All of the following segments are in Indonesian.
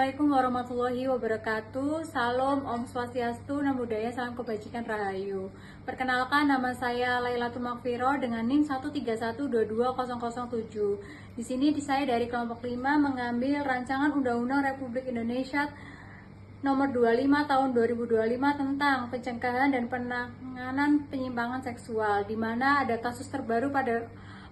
Assalamualaikum warahmatullahi wabarakatuh. Salam, Om Swastiastu, Namo Buddhaya, salam kebajikan rahayu. Perkenalkan, nama saya Lailatul Makfiro dengan NIM 131220007. Di sini saya dari kelompok 5 mengambil rancangan Undang-Undang Republik Indonesia Nomor 25 Tahun 2025 tentang pencegahan dan penanganan penyimpangan seksual, di mana ada kasus terbaru pada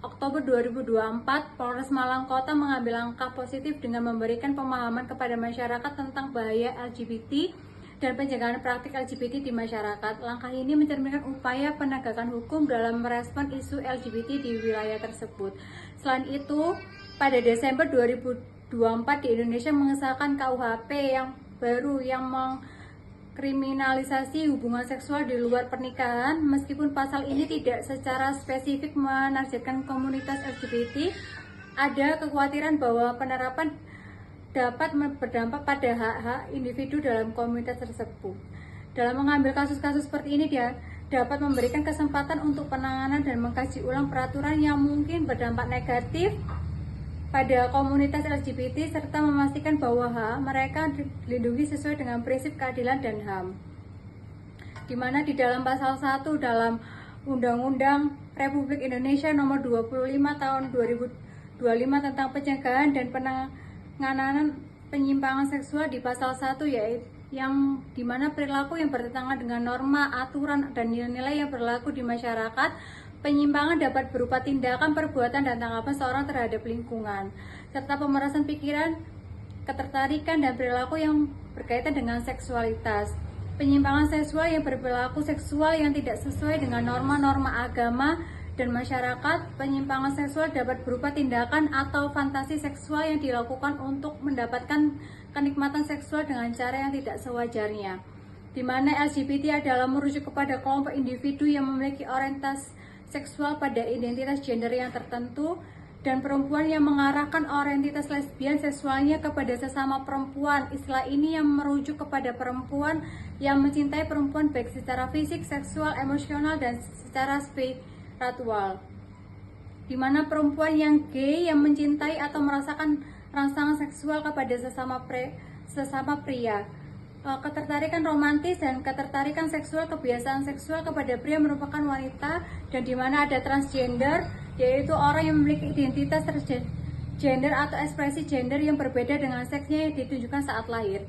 Oktober 2024, Polres Malang Kota mengambil langkah positif dengan memberikan pemahaman kepada masyarakat tentang bahaya LGBT dan pencegahan praktik LGBT di masyarakat. Langkah ini mencerminkan upaya penegakan hukum dalam merespon isu LGBT di wilayah tersebut. Selain itu, pada Desember 2024 di Indonesia mengesahkan KUHP yang baru yang kriminalisasi hubungan seksual di luar pernikahan. Meskipun pasal ini tidak secara spesifik menargetkan komunitas LGBT, ada kekhawatiran bahwa penerapan dapat berdampak pada hak-hak individu dalam komunitas tersebut. Dalam mengambil kasus-kasus seperti ini, dia dapat memberikan kesempatan untuk penanganan dan mengkaji ulang peraturan yang mungkin berdampak negatif pada komunitas LGBT serta memastikan bahwa hak mereka dilindungi sesuai dengan prinsip keadilan dan HAM. Di mana di dalam pasal 1 dalam Undang-Undang Republik Indonesia Nomor 25 Tahun 2025 tentang pencegahan dan penanganan penyimpangan seksual di pasal 1 yaitu yang dimana perilaku yang bertentangan dengan norma, aturan, dan nilai-nilai yang berlaku di masyarakat. Penyimpangan dapat berupa tindakan, perbuatan, dan tanggapan seorang terhadap lingkungan, serta pemerasan pikiran, ketertarikan, dan perilaku yang berkaitan dengan seksualitas. Penyimpangan seksual yang berperilaku seksual yang tidak sesuai dengan norma-norma agama dan masyarakat. Penyimpangan seksual dapat berupa tindakan atau fantasi seksual yang dilakukan untuk mendapatkan kenikmatan seksual dengan cara yang tidak sewajarnya, di mana LGBT adalah merujuk kepada kelompok individu yang memiliki orientasi seksual pada identitas gender yang tertentu, dan perempuan yang mengarahkan orientitas lesbian seksualnya kepada sesama perempuan. Istilah ini yang merujuk kepada perempuan yang mencintai perempuan baik secara fisik, seksual, emosional, dan secara spiritual, di mana perempuan yang gay yang mencintai atau merasakan rangsangan seksual kepada sesama pria. Ketertarikan romantis dan ketertarikan seksual, kebiasaan seksual kepada pria merupakan wanita, dan di mana ada transgender, yaitu orang yang memiliki identitas transgender atau ekspresi gender yang berbeda dengan seksnya yang ditunjukkan saat lahir.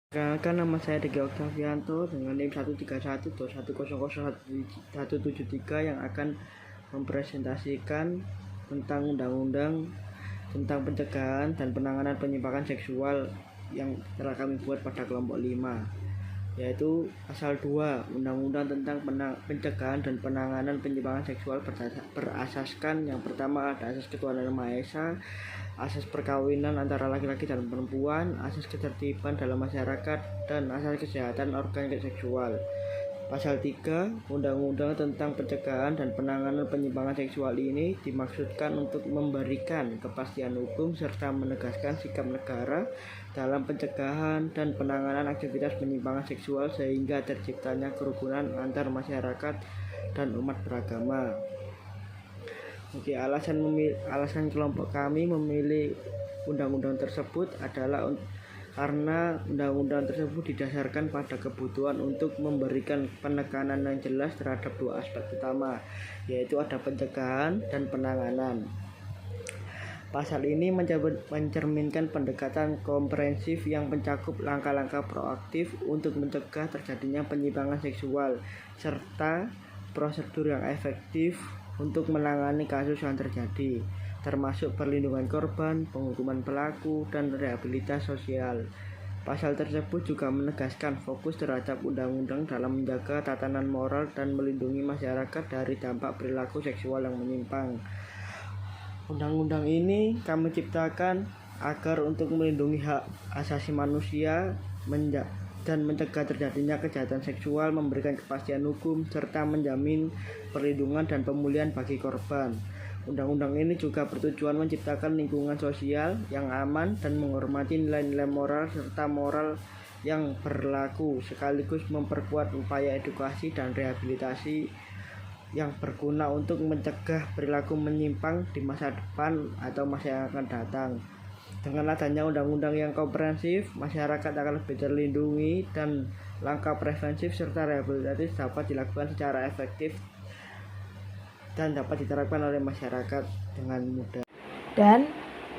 Perkenalkan, nama saya Degi Oktavianto dengan NIM 131.100.173 yang akan mempresentasikan tentang undang-undang tentang pencegahan dan penanganan penyimpangan seksual yang telah kami buat pada kelompok 5, yaitu pasal 2 Undang-Undang tentang pencegahan dan penanganan penyimpangan seksual berasaskan yang pertama ada asas ketuhanan yang Maha Esa, asas perkawinan antara laki-laki dan perempuan, asas ketertiban dalam masyarakat, dan asas kesehatan organ seksual. Pasal 3 Undang-Undang tentang pencegahan dan penanganan penyimpangan seksual ini dimaksudkan untuk memberikan kepastian hukum serta menegaskan sikap negara dalam pencegahan dan penanganan aktivitas penyimpangan seksual sehingga terciptanya kerukunan antar masyarakat dan umat beragama. Oke, alasan kelompok kami memilih undang-undang tersebut adalah karena undang-undang tersebut didasarkan pada kebutuhan untuk memberikan penekanan yang jelas terhadap dua aspek utama, yaitu ada pencegahan dan penanganan. Pasal ini mencerminkan pendekatan komprehensif yang mencakup langkah-langkah proaktif untuk mencegah terjadinya penyimpangan seksual serta prosedur yang efektif untuk menangani kasus yang terjadi, termasuk perlindungan korban, penghukuman pelaku, dan rehabilitasi sosial. Pasal tersebut juga menegaskan fokus terhadap undang-undang dalam menjaga tatanan moral dan melindungi masyarakat dari dampak perilaku seksual yang menyimpang. Undang-undang ini kami ciptakan agar untuk melindungi hak asasi manusia dan mencegah terjadinya kejahatan seksual, memberikan kepastian hukum, serta menjamin perlindungan dan pemulihan bagi korban. Undang-undang ini juga bertujuan menciptakan lingkungan sosial yang aman dan menghormati nilai-nilai moral serta moral yang berlaku, sekaligus memperkuat upaya edukasi dan rehabilitasi yang berguna untuk mencegah perilaku menyimpang di masa depan atau masa yang akan datang. Dengan adanya undang-undang yang komprehensif, masyarakat akan lebih terlindungi dan langkah preventif serta rehabilitatif dapat dilakukan secara efektif dan dapat diterapkan oleh masyarakat dengan mudah. Dan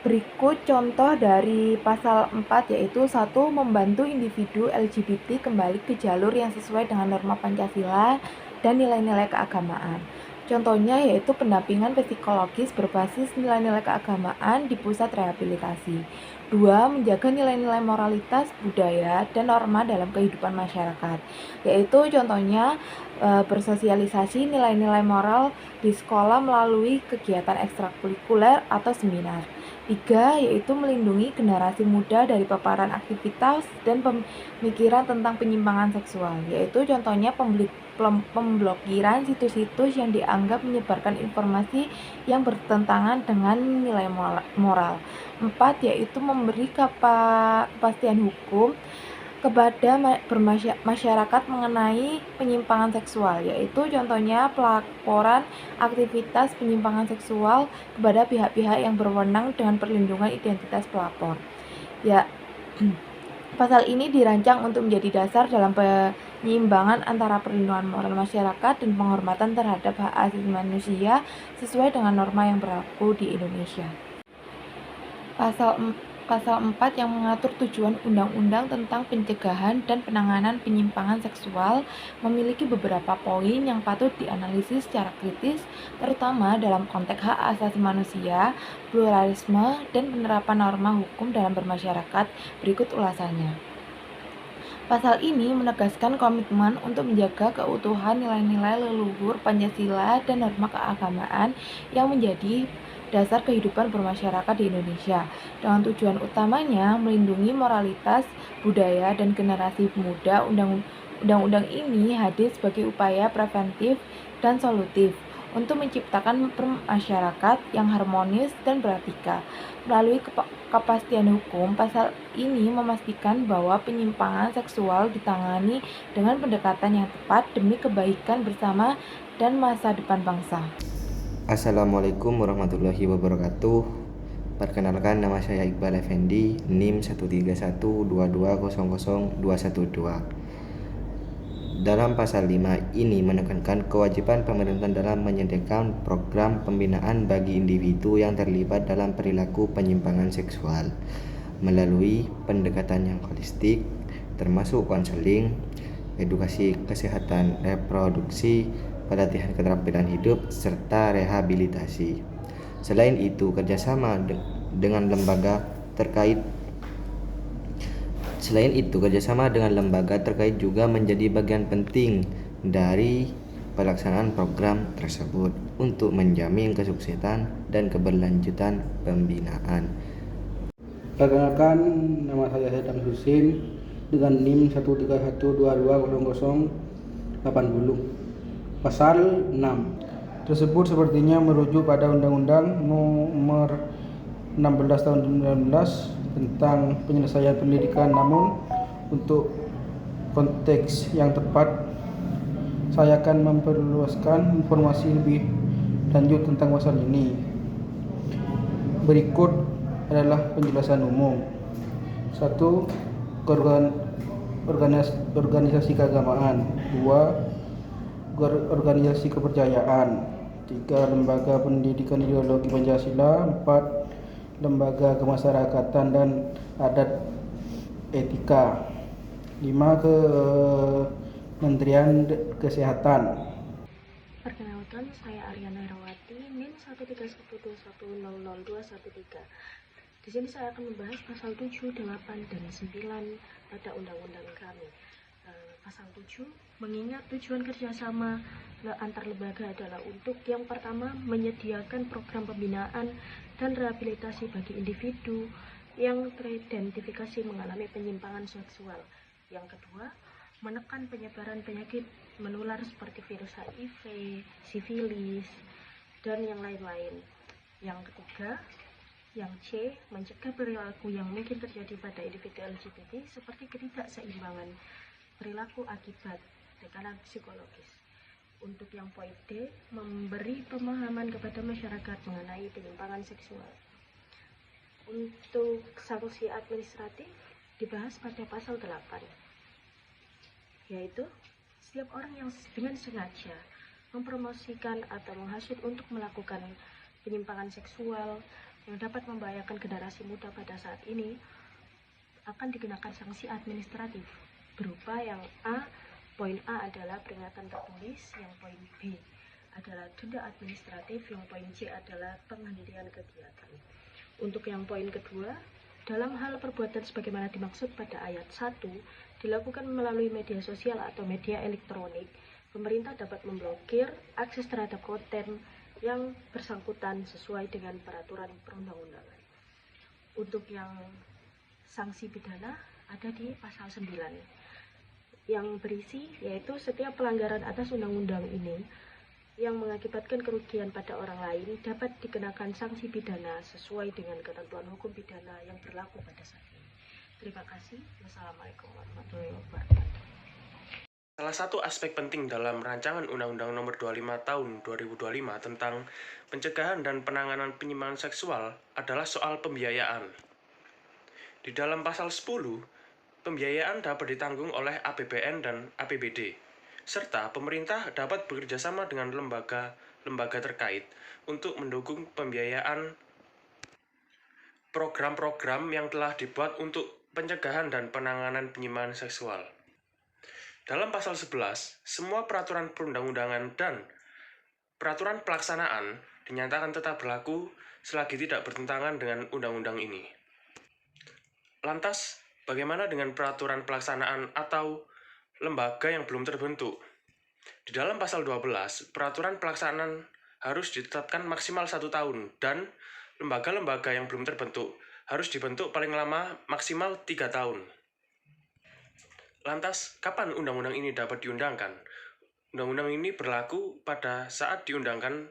berikut contoh dari pasal 4 yaitu 1. Membantu individu LGBT kembali ke jalur yang sesuai dengan norma Pancasila dan nilai-nilai keagamaan. Contohnya yaitu pendampingan psikologis berbasis nilai-nilai keagamaan di pusat rehabilitasi. 2. Menjaga nilai-nilai moralitas, budaya, dan norma dalam kehidupan masyarakat. Yaitu contohnya bersosialisasi nilai-nilai moral di sekolah melalui kegiatan ekstrakurikuler atau seminar. 3. Yaitu melindungi generasi muda dari paparan aktivitas dan pemikiran tentang penyimpangan seksual, yaitu contohnya pemblokiran situs-situs yang dianggap menyebarkan informasi yang bertentangan dengan nilai moral. 4. Yaitu memberi kepastian hukum kepada masyarakat mengenai penyimpangan seksual, yaitu contohnya pelaporan aktivitas penyimpangan seksual kepada pihak-pihak yang berwenang dengan perlindungan identitas pelapor. Ya, pasal ini dirancang untuk menjadi dasar dalam penyeimbangan antara perlindungan moral masyarakat dan penghormatan terhadap hak asasi manusia sesuai dengan norma yang berlaku di Indonesia. Pasal 4 yang mengatur tujuan undang-undang tentang pencegahan dan penanganan penyimpangan seksual memiliki beberapa poin yang patut dianalisis secara kritis, terutama dalam konteks hak asasi manusia, pluralisme, dan penerapan norma hukum dalam bermasyarakat. Berikut ulasannya. Pasal ini menegaskan komitmen untuk menjaga keutuhan nilai-nilai leluhur Pancasila dan norma keagamaan yang menjadi dasar kehidupan bermasyarakat di Indonesia, dengan tujuan utamanya melindungi moralitas, budaya, dan generasi muda. Undang-undang ini hadir sebagai upaya preventif dan solutif untuk menciptakan masyarakat yang harmonis dan beretika. Melalui kepastian hukum, pasal ini memastikan bahwa penyimpangan seksual ditangani dengan pendekatan yang tepat demi kebaikan bersama dan masa depan bangsa. Assalamualaikum warahmatullahi wabarakatuh. Perkenalkan, nama saya Iqbal Effendi, NIM 13122000212. Dalam pasal 5 ini menekankan kewajiban pemerintah dalam menyediakan program pembinaan bagi individu yang terlibat dalam perilaku penyimpangan seksual melalui pendekatan yang holistik, termasuk konseling, edukasi kesehatan reproduksi, pelatihan keterampilan hidup, serta rehabilitasi. Selain itu, kerjasama dengan lembaga terkait juga menjadi bagian penting dari pelaksanaan program tersebut untuk menjamin kesuksesan dan keberlanjutan pembinaan. Perkenalkan, nama saya Sedam Husin dengan NIM 131220080. Pasal 6 tersebut sepertinya merujuk pada Undang-Undang Nomor 16 Tahun 2019 tentang penyelesaian pendidikan, namun untuk konteks yang tepat saya akan memperluaskan informasi lebih lanjut tentang pasal ini. Berikut adalah penjelasan umum. 1. Organisasi keagamaan. 2. Organisasi kepercayaan. 3. Lembaga pendidikan ideologi Pancasila. 4. Lembaga kemasyarakatan dan adat etika. 5. Kementerian Kesehatan. Perkenalkan, saya Aryana Herawati, NIM 13121000213. Di sini saya akan membahas pasal 7, 8, dan 9 pada undang-undang kami. Pasal 7 mengingat tujuan kerjasama antar lembaga adalah untuk yang pertama menyediakan program pembinaan dan rehabilitasi bagi individu yang teridentifikasi mengalami penyimpangan seksual. Yang kedua, menekan penyebaran penyakit menular seperti virus HIV, sifilis, dan yang lain-lain. Yang ketiga, yang C, mencegah perilaku yang mungkin terjadi pada individu LGBT seperti ketidakseimbangan perilaku akibat tekanan psikologis. Untuk yang poin D, memberi pemahaman kepada masyarakat mengenai penyimpangan seksual. Untuk sanksi administratif dibahas pada pasal 8, yaitu setiap orang yang dengan sengaja mempromosikan atau menghasut untuk melakukan penyimpangan seksual yang dapat membahayakan generasi muda pada saat ini akan dikenakan sanksi administratif berupa yang poin A adalah peringatan tertulis, yang poin B adalah denda administratif, yang poin C adalah penghentian kegiatan. Untuk yang poin kedua, dalam hal perbuatan sebagaimana dimaksud pada ayat 1 dilakukan melalui media sosial atau media elektronik, pemerintah dapat memblokir akses terhadap konten yang bersangkutan sesuai dengan peraturan perundang-undangan. Untuk yang sanksi pidana ada di pasal 9 yang berisi yaitu setiap pelanggaran atas undang-undang ini yang mengakibatkan kerugian pada orang lain dapat dikenakan sanksi pidana sesuai dengan ketentuan hukum pidana yang berlaku pada saat ini. Terima kasih. Wassalamualaikum warahmatullahi wabarakatuh. Salah satu aspek penting dalam rancangan Undang-Undang Nomor 25 Tahun 2025 tentang pencegahan dan penanganan penyimpangan seksual adalah soal pembiayaan. Di dalam pasal 10, pembiayaan dapat ditanggung oleh APBN dan APBD, serta pemerintah dapat bekerjasama dengan lembaga terkait untuk mendukung pembiayaan program-program yang telah dibuat untuk pencegahan dan penanganan penyimpangan seksual. Dalam pasal 11, semua peraturan perundang-undangan dan peraturan pelaksanaan dinyatakan tetap berlaku selagi tidak bertentangan dengan undang-undang ini. Lantas, bagaimana dengan peraturan pelaksanaan atau lembaga yang belum terbentuk? Di dalam pasal 12, peraturan pelaksanaan harus ditetapkan maksimal 1 tahun dan lembaga-lembaga yang belum terbentuk harus dibentuk paling lama maksimal 3 tahun. Lantas, kapan undang-undang ini dapat diundangkan? Undang-undang ini berlaku pada saat diundangkan